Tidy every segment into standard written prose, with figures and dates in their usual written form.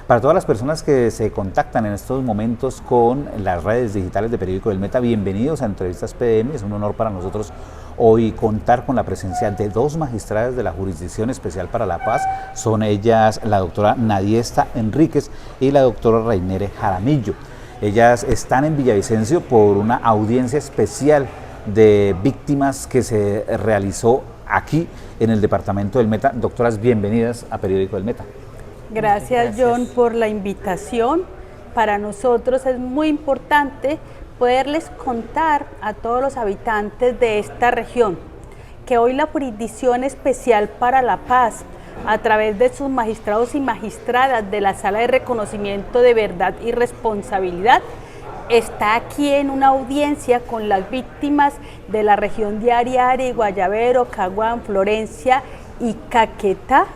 Para todas las personas que se contactan en estos momentos con las redes digitales de Periódico del Meta, bienvenidos a Entrevistas PDM. Es un honor para nosotros hoy contar con la presencia de dos magistradas de la Jurisdicción Especial para la Paz. Son ellas la doctora Nadiesta Enríquez y la doctora Rainere Jaramillo. Ellas están en Villavicencio por una audiencia especial de víctimas que se realizó aquí en el departamento del Meta. Doctoras, bienvenidas a Periódico del Meta. Gracias, John, por la invitación. Para nosotros es muy importante poderles contar a todos los habitantes de esta región que hoy la Jurisdicción Especial para la Paz, a través de sus magistrados y magistradas de la Sala de Reconocimiento de Verdad y Responsabilidad, está aquí en una audiencia con las víctimas de la región de Ariari, Guayavero, Caguán, Florencia y Caquetá,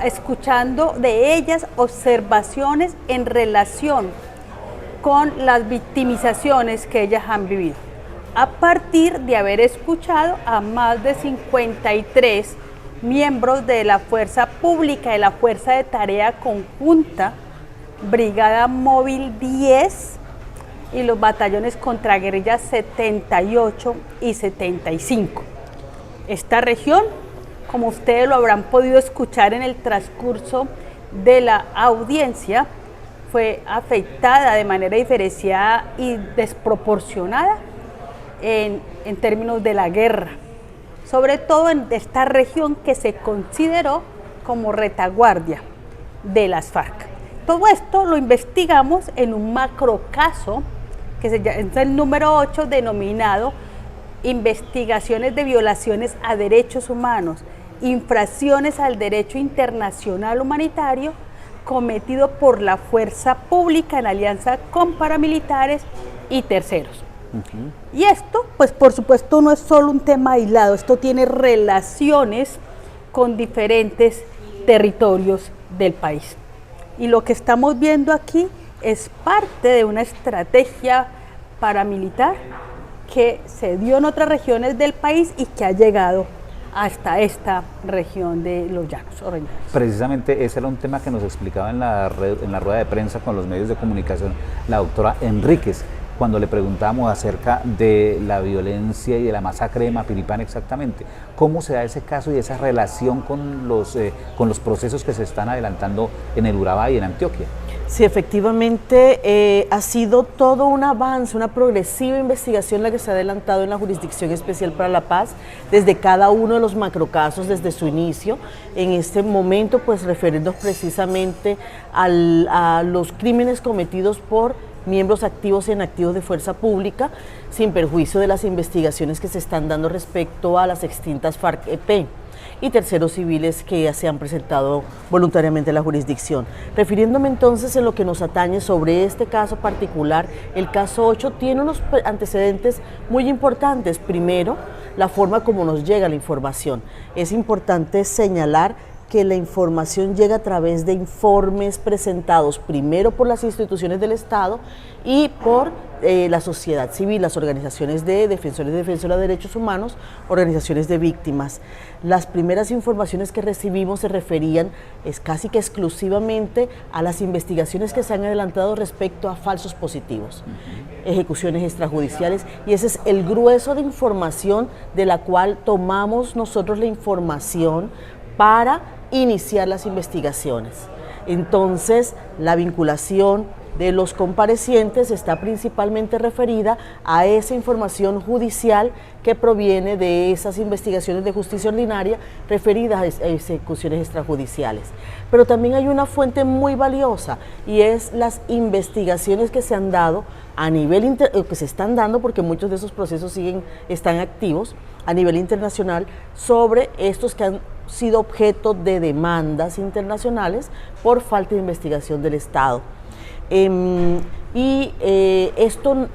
escuchando de ellas observaciones en relación con las victimizaciones que ellas han vivido, a partir de haber escuchado a más de 53 miembros de la Fuerza Pública, de la Fuerza de Tarea Conjunta, Brigada Móvil 10 y los batallones contraguerrillas 78 y 75. Esta región, como ustedes lo habrán podido escuchar en el transcurso de la audiencia, fue afectada de manera diferenciada y desproporcionada en términos de la guerra, sobre todo en esta región que se consideró como retaguardia de las FARC. Todo esto lo investigamos en un macrocaso que es el número 8, denominado Investigaciones de Violaciones a Derechos Humanos, infracciones al derecho internacional humanitario cometido por la fuerza pública en alianza con paramilitares y terceros. Y esto, pues por supuesto, no es solo un tema aislado, esto tiene relaciones con diferentes territorios del país. Y lo que estamos viendo aquí es parte de una estrategia paramilitar que se dio en otras regiones del país y que ha llegado hasta esta región de los Llanos Orientales. Precisamente ese era un tema que nos explicaba en la rueda de prensa con los medios de comunicación la doctora Enríquez, cuando le preguntábamos acerca de la violencia y de la masacre de Mapiripán exactamente. ¿Cómo se da ese caso y esa relación con los procesos que se están adelantando en el Urabá y en Antioquia? Sí, efectivamente ha sido todo un avance, una progresiva investigación la que se ha adelantado en la Jurisdicción Especial para la Paz desde cada uno de los macrocasos desde su inicio. En este momento, pues refiriéndonos precisamente a los crímenes cometidos por miembros activos e inactivos de fuerza pública, sin perjuicio de las investigaciones que se están dando respecto a las extintas FARC-EP y terceros civiles que se han presentado voluntariamente a la jurisdicción. Refiriéndome entonces en lo que nos atañe sobre este caso particular, el caso 8 tiene unos antecedentes muy importantes. Primero, la forma como nos llega la información. Es importante señalar que la información llega a través de informes presentados primero por las instituciones del Estado y por la sociedad civil, las organizaciones de defensores y defensoras de derechos humanos, organizaciones de víctimas. Las primeras informaciones que recibimos se referían casi que exclusivamente a las investigaciones que se han adelantado respecto a falsos positivos, ejecuciones extrajudiciales, y ese es el grueso de información de la cual tomamos nosotros la información para iniciar las investigaciones. Entonces, la vinculación de los comparecientes está principalmente referida a esa información judicial que proviene de esas investigaciones de justicia ordinaria referidas a ejecuciones extrajudiciales. Pero también hay una fuente muy valiosa y es las investigaciones que se han dado a nivel que se están dando, porque muchos de esos procesos están activos a nivel internacional, sobre estos que han sido objeto de demandas internacionales por falta de investigación del Estado. Esto,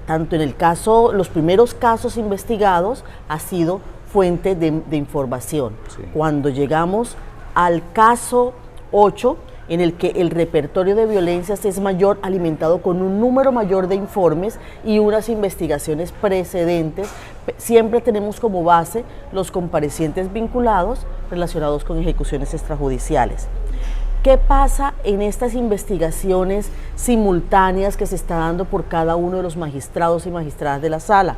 tanto en el caso, los primeros casos investigados, ha sido fuente de información. Sí. Cuando llegamos al caso 8, en el que el repertorio de violencias es mayor, alimentado con un número mayor de informes y unas investigaciones precedentes, siempre tenemos como base los comparecientes vinculados relacionados con ejecuciones extrajudiciales. ¿Qué pasa en estas investigaciones simultáneas que se está dando por cada uno de los magistrados y magistradas de la sala?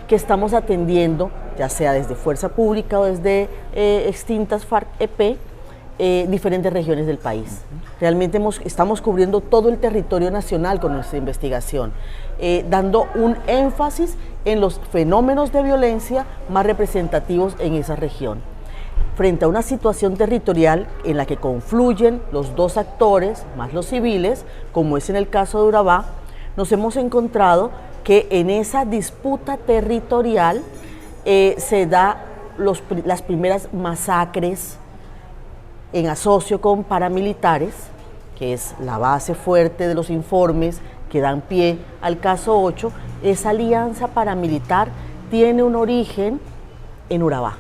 Que estamos atendiendo, ya sea desde Fuerza Pública o desde extintas FARC-EP, diferentes regiones del país. Realmente estamos cubriendo todo el territorio nacional con nuestra investigación, dando un énfasis en los fenómenos de violencia más representativos en esa región. Frente a una situación territorial en la que confluyen los dos actores, más los civiles, como es en el caso de Urabá, nos hemos encontrado que en esa disputa territorial se da las primeras masacres en asocio con paramilitares, que es la base fuerte de los informes que dan pie al caso 8. Esa alianza paramilitar tiene un origen en Urabá.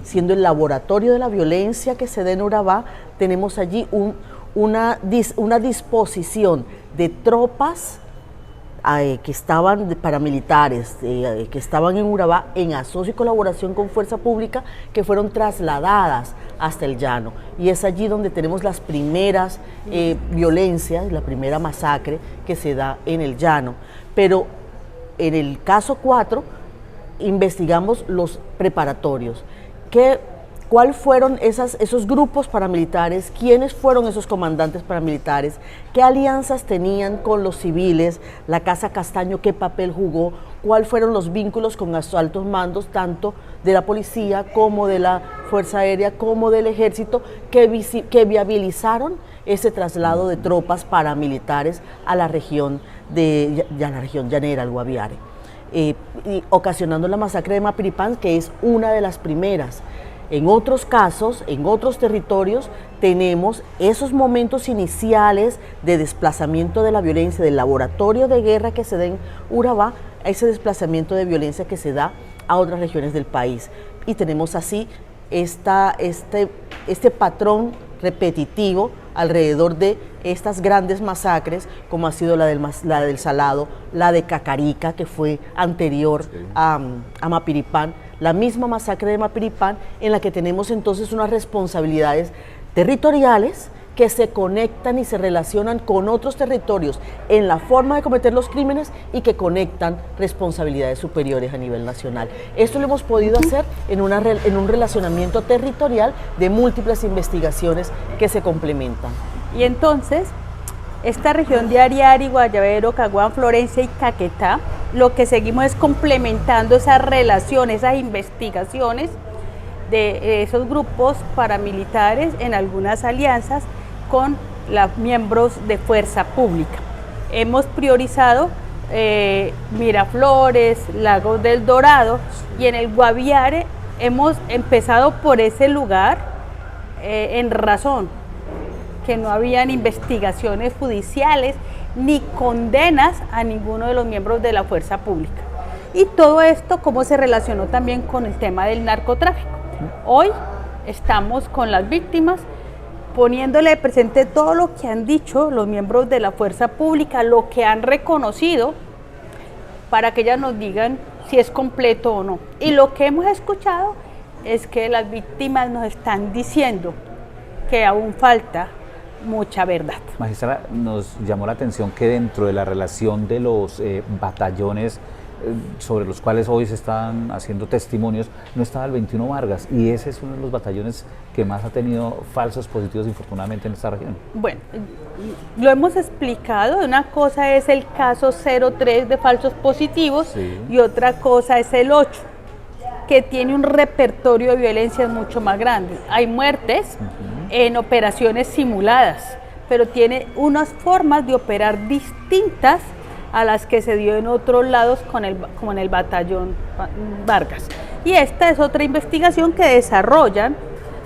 Siendo el laboratorio de la violencia que se da en Urabá, tenemos allí una disposición de tropas que estaban paramilitares, que estaban en Urabá en asocio y colaboración con Fuerza Pública, que fueron trasladadas hasta el llano. Y es allí donde tenemos las primeras violencias, la primera masacre que se da en el llano. Pero en el caso 4 investigamos los preparatorios. ¿Cuáles fueron esos grupos paramilitares? ¿Quiénes fueron esos comandantes paramilitares? ¿Qué alianzas tenían con los civiles? ¿La Casa Castaño qué papel jugó? ¿Cuáles fueron los vínculos con los altos mandos, tanto de la policía como de la Fuerza Aérea, como del Ejército, que viabilizaron ese traslado de tropas paramilitares a la región llanera, al Guaviare? Y ocasionando la masacre de Mapiripán, que es una de las primeras. En otros casos, en otros territorios, tenemos esos momentos iniciales de desplazamiento de la violencia, del laboratorio de guerra que se da en Urabá, ese desplazamiento de violencia que se da a otras regiones del país. Y tenemos así este patrón repetitivo alrededor de estas grandes masacres, como ha sido la del Salado, la de Cacarica, que fue anterior a Mapiripán, la misma masacre de Mapiripán, en la que tenemos entonces unas responsabilidades territoriales que se conectan y se relacionan con otros territorios en la forma de cometer los crímenes y que conectan responsabilidades superiores a nivel nacional. Esto lo hemos podido hacer en un relacionamiento territorial de múltiples investigaciones que se complementan. Y entonces, esta región de Ariari, Guayavero, Caguán, Florencia y Caquetá, lo que seguimos es complementando esas relaciones, esas investigaciones de esos grupos paramilitares en algunas alianzas con los miembros de Fuerza Pública. Hemos priorizado Miraflores, Lagos del Dorado, y en el Guaviare hemos empezado por ese lugar en razón que no habían investigaciones judiciales ni condenas a ninguno de los miembros de la Fuerza Pública. Y todo esto, ¿cómo se relacionó también con el tema del narcotráfico? Hoy estamos con las víctimas, poniéndole de presente todo lo que han dicho los miembros de la Fuerza Pública, lo que han reconocido, para que ellas nos digan si es completo o no. Y lo que hemos escuchado es que las víctimas nos están diciendo que aún falta mucha verdad. Magistrada, nos llamó la atención que dentro de la relación de los batallones sobre los cuales hoy se están haciendo testimonios, no estaba el 21 Vargas, y ese es uno de los batallones que más ha tenido falsos positivos, infortunadamente, en esta región. Bueno, lo hemos explicado. Una cosa es el caso 03 de falsos positivos, sí, y otra cosa es el 8, que tiene un repertorio de violencia mucho más grande. Hay muertes en operaciones simuladas, pero tiene unas formas de operar distintas a las que se dio en otros lados como en el batallón Vargas. Y esta es otra investigación que desarrollan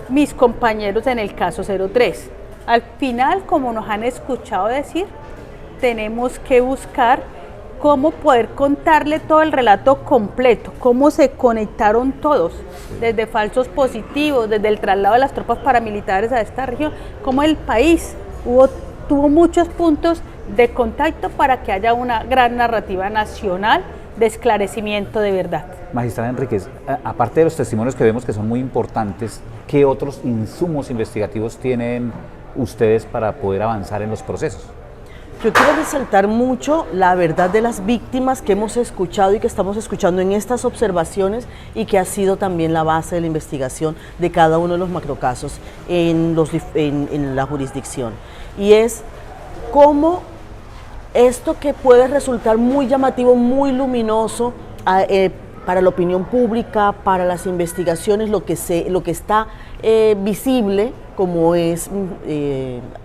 mis compañeros en el caso 03. Al final, como nos han escuchado decir, tenemos que buscar cómo poder contarle todo el relato completo, cómo se conectaron todos, desde falsos positivos, desde el traslado de las tropas paramilitares a esta región, cómo el país tuvo muchos puntos de contacto para que haya una gran narrativa nacional de esclarecimiento de verdad. Magistrada Enríquez, aparte de los testimonios que vemos que son muy importantes, ¿qué otros insumos investigativos tienen ustedes para poder avanzar en los procesos? Yo quiero resaltar mucho la verdad de las víctimas que hemos escuchado y que estamos escuchando en estas observaciones y que ha sido también la base de la investigación de cada uno de los macrocasos en la jurisdicción. Y es cómo esto que puede resultar muy llamativo, muy luminoso para la opinión pública, para las investigaciones, lo que está visible, como es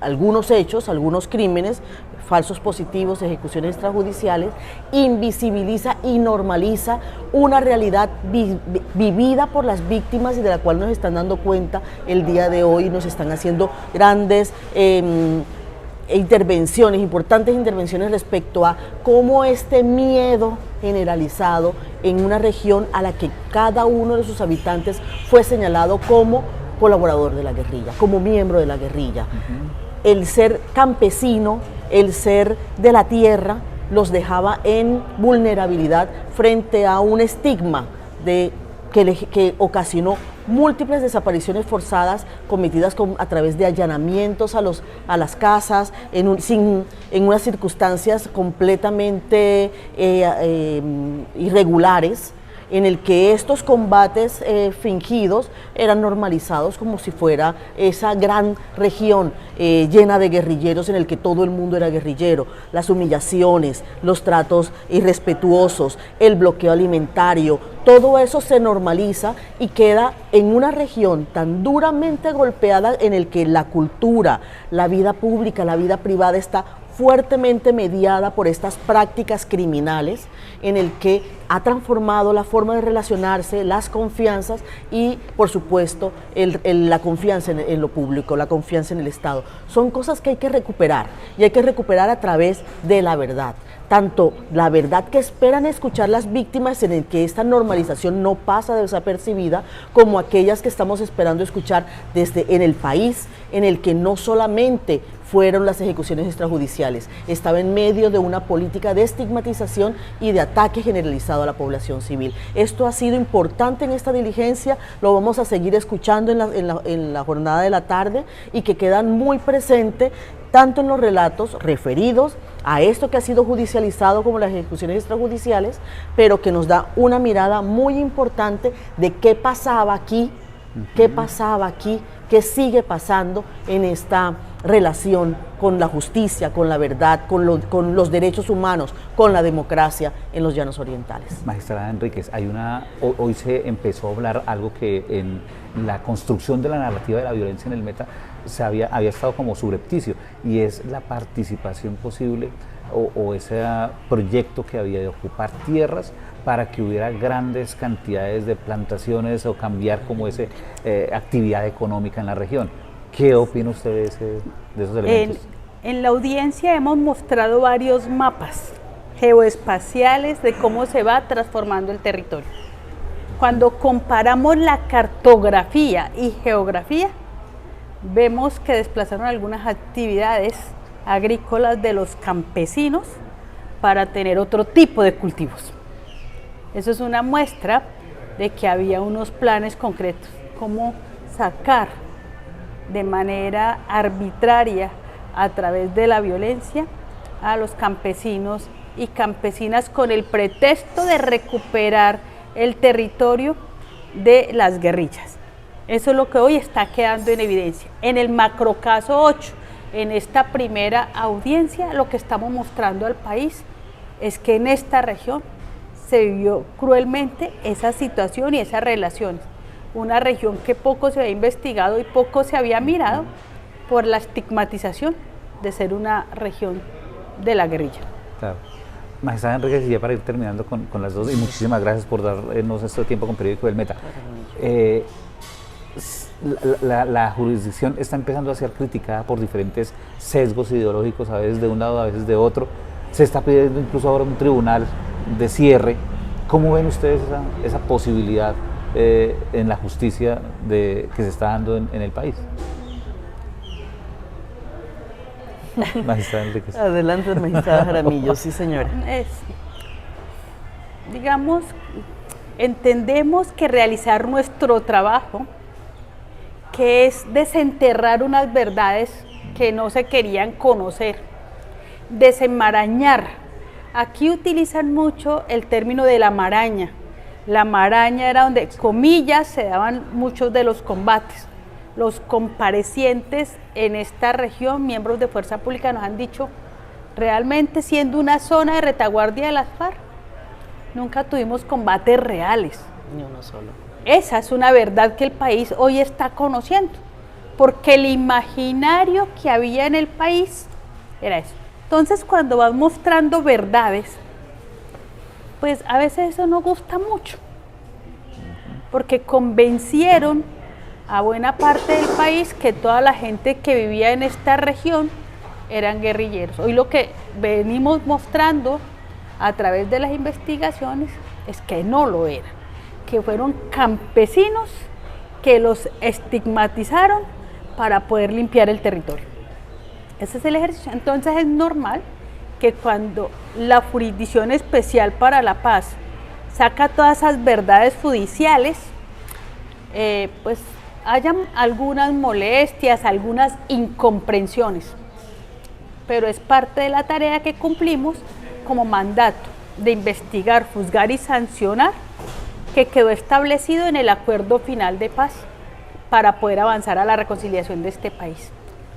algunos hechos, algunos crímenes, falsos positivos, ejecuciones extrajudiciales, invisibiliza y normaliza una realidad vivida por las víctimas y de la cual nos están dando cuenta el día de hoy, nos están haciendo grandes intervenciones, importantes intervenciones respecto a cómo este miedo generalizado en una región a la que cada uno de sus habitantes fue señalado como colaborador de la guerrilla, como miembro de la guerrilla. El ser campesino, el ser de la tierra, los dejaba en vulnerabilidad frente a un estigma que ocasionó múltiples desapariciones forzadas cometidas a través de allanamientos a las casas en unas circunstancias completamente irregulares, en el que estos combates fingidos eran normalizados como si fuera esa gran región llena de guerrilleros en el que todo el mundo era guerrillero. Las humillaciones, los tratos irrespetuosos, el bloqueo alimentario, todo eso se normaliza y queda en una región tan duramente golpeada en el que la cultura, la vida pública, la vida privada está fuertemente mediada por estas prácticas criminales, en el que ha transformado la forma de relacionarse, las confianzas y, por supuesto, la confianza en lo público, la confianza en el Estado. Son cosas que hay que recuperar, y hay que recuperar a través de la verdad. Tanto la verdad que esperan escuchar las víctimas, en el que esta normalización no pasa desapercibida, como aquellas que estamos esperando escuchar en el país, en el que no solamente fueron las ejecuciones extrajudiciales, estaba en medio de una política de estigmatización y de ataque generalizado a la población civil. Esto ha sido importante en esta diligencia, lo vamos a seguir escuchando en la jornada de la tarde, y que quedan muy presentes tanto en los relatos referidos a esto que ha sido judicializado como las ejecuciones extrajudiciales, pero que nos da una mirada muy importante de qué pasaba aquí, qué sigue pasando en esta relación con la justicia, con la verdad, con los derechos humanos, con la democracia en los llanos orientales. Magistrada Enríquez, hoy se empezó a hablar algo que en la construcción de la narrativa de la violencia en el Meta había estado como subrepticio, y es la participación posible o ese proyecto que había de ocupar tierras para que hubiera grandes cantidades de plantaciones o cambiar como esa actividad económica en la región. ¿Qué opina usted de esos elementos? En la audiencia hemos mostrado varios mapas geoespaciales de cómo se va transformando el territorio. Cuando comparamos la cartografía y geografía, vemos que desplazaron algunas actividades agrícolas de los campesinos para tener otro tipo de cultivos. Eso es una muestra de que había unos planes concretos, cómo sacar de manera arbitraria, a través de la violencia, a los campesinos y campesinas con el pretexto de recuperar el territorio de las guerrillas. Eso es lo que hoy está quedando en evidencia. En el macrocaso 8, en esta primera audiencia, lo que estamos mostrando al país es que en esta región se vivió cruelmente esa situación y esas relaciones. Una región que poco se había investigado y poco se había mirado por la estigmatización de ser una región de la guerrilla. Claro. Magistrada Enríquez, y ya para ir terminando con las dos, y muchísimas gracias por darnos este tiempo con Periódico del Meta. La jurisdicción está empezando a ser criticada por diferentes sesgos ideológicos, a veces de un lado, a veces de otro. Se está pidiendo incluso ahora un tribunal de cierre. ¿Cómo ven ustedes esa posibilidad en la justicia que se está dando en el país? Magistrada Enríquez. Adelante, magistrada Jaramillo. Sí, señora. Digamos, entendemos que realizar nuestro trabajo, que es desenterrar unas verdades que no se querían conocer, desenmarañar. Aquí utilizan mucho el término de la maraña. La maraña era donde, comillas, se daban muchos de los combates. Los comparecientes en esta región, miembros de Fuerza Pública, nos han dicho, realmente siendo una zona de retaguardia de las FARC, nunca tuvimos combates reales. Ni uno solo. Esa es una verdad que el país hoy está conociendo, porque el imaginario que había en el país era eso. Entonces, cuando vas mostrando verdades, pues a veces eso no gusta mucho, porque convencieron a buena parte del país que toda la gente que vivía en esta región eran guerrilleros. Hoy lo que venimos mostrando a través de las investigaciones es que no lo eran, que fueron campesinos que los estigmatizaron para poder limpiar el territorio. Ese es el ejercicio. Entonces es normal que cuando la Jurisdicción Especial para la Paz saca todas esas verdades judiciales, pues hayan algunas molestias, algunas incomprensiones, pero es parte de la tarea que cumplimos como mandato de investigar, juzgar y sancionar, que quedó establecido en el acuerdo final de paz para poder avanzar a la reconciliación de este país.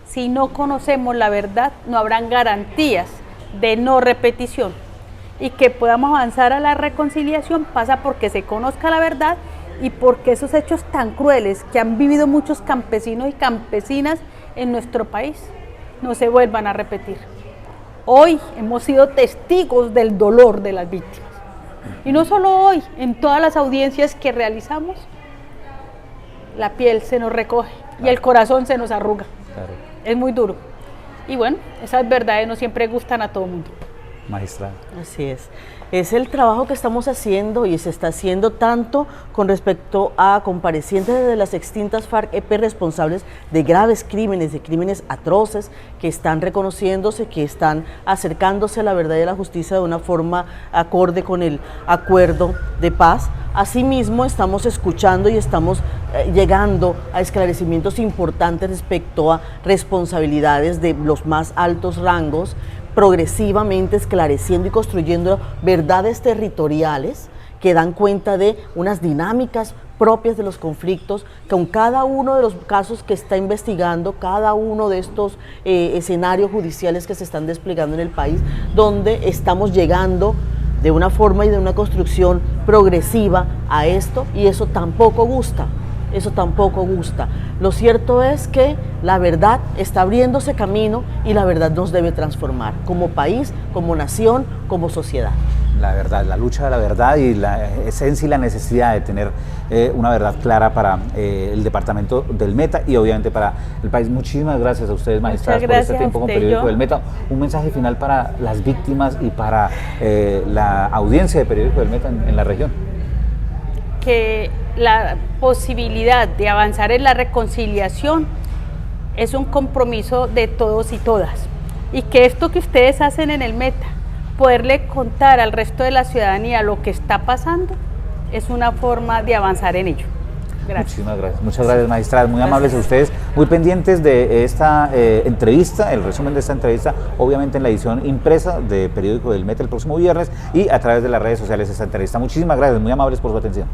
Si no conocemos la verdad, no habrán garantías de no repetición, y que podamos avanzar a la reconciliación pasa porque se conozca la verdad y porque esos hechos tan crueles que han vivido muchos campesinos y campesinas en nuestro país no se vuelvan a repetir. Hoy hemos sido testigos del dolor de las víctimas, y no solo hoy, en todas las audiencias que realizamos, la piel se nos recoge y el corazón se nos arruga. Claro. Es muy duro. Y bueno, esas verdades no siempre gustan a todo el mundo. Magistrada. Así es. Es el trabajo que estamos haciendo y se está haciendo tanto con respecto a comparecientes de las extintas FARC-EP responsables de graves crímenes, de crímenes atroces, que están reconociéndose, que están acercándose a la verdad y a la justicia de una forma acorde con el acuerdo de paz. Asimismo, estamos escuchando y estamos llegando a esclarecimientos importantes respecto a responsabilidades de los más altos rangos, progresivamente esclareciendo y construyendo verdades territoriales que dan cuenta de unas dinámicas propias de los conflictos, con cada uno de los casos que está investigando, cada uno de estos escenarios judiciales que se están desplegando en el país, donde estamos llegando de una forma y de una construcción progresiva a esto, y eso tampoco gusta. Eso tampoco gusta. Lo cierto es que la verdad está abriéndose camino y la verdad nos debe transformar como país, como nación, como sociedad. La verdad, la lucha de la verdad y la esencia y la necesidad de tener una verdad clara para el departamento del Meta y obviamente para el país. Muchísimas gracias a ustedes, magistradas, por este tiempo con Periódico del Meta. Un mensaje final para las víctimas y para la audiencia de Periódico del Meta en la región. Que la posibilidad de avanzar en la reconciliación es un compromiso de todos y todas, y que esto que ustedes hacen en el Meta, poderle contar al resto de la ciudadanía lo que está pasando, es una forma de avanzar en ello. Gracias. Muchísimas gracias. Muchas gracias, magistradas. Muy amables a ustedes, muy pendientes de esta entrevista, el resumen de esta entrevista, obviamente en la edición impresa de Periódico del Meta el próximo viernes y a través de las redes sociales esta entrevista. Muchísimas gracias, muy amables por su atención.